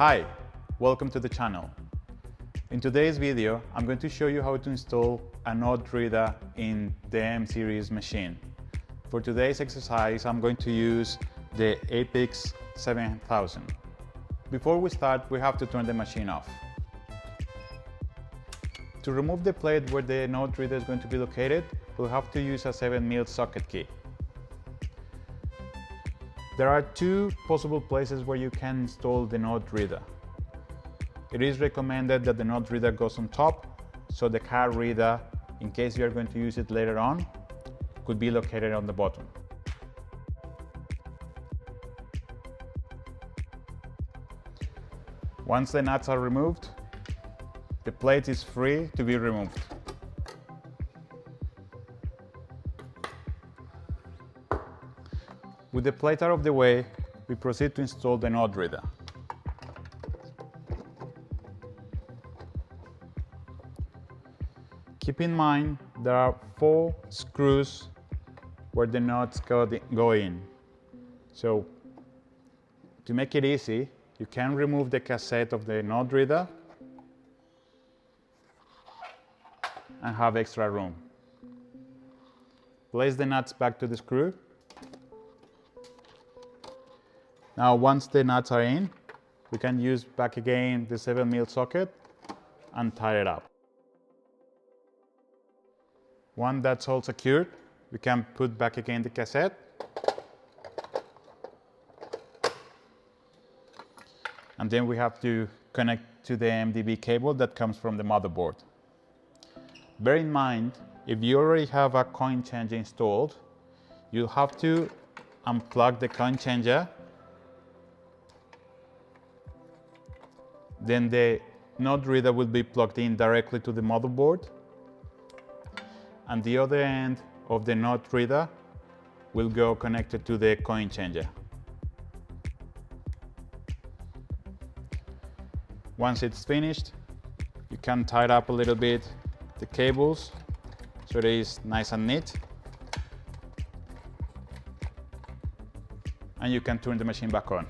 Hi, welcome to the channel. In today's video, I'm going to show you how to install a note reader in the M series machine. For today's exercise, I'm going to use the Apex 7000. Before we start, we have to turn the machine off. To remove the plate where the note reader is going to be located, we'll have to use a 7mm socket key. There are two possible places where you can install the note reader. It is recommended that the note reader goes on top, so the card reader, in case you are going to use it later on, could be located on the bottom. Once the nuts are removed, the plate is free to be removed. With the plate out of the way, we proceed to install the note reader. Keep in mind there are 4 screws where the nuts go in. So to make it easy, you can remove the cassette of the note reader and have extra room. Place the nuts back to the screw. Now once the nuts are in, we can use back again the 7mm socket and tie it up. Once that's all secured, we can put back again the cassette and then we have to connect to the MDB cable that comes from the motherboard. Bear in mind, if you already have a coin changer installed, you'll have to unplug the coin changer. Then the note reader will be plugged in directly to the motherboard, and the other end of the note reader will go connected to the coin changer. Once it's finished, you can tie up a little bit the cables so it is nice and neat, and you can turn the machine back on.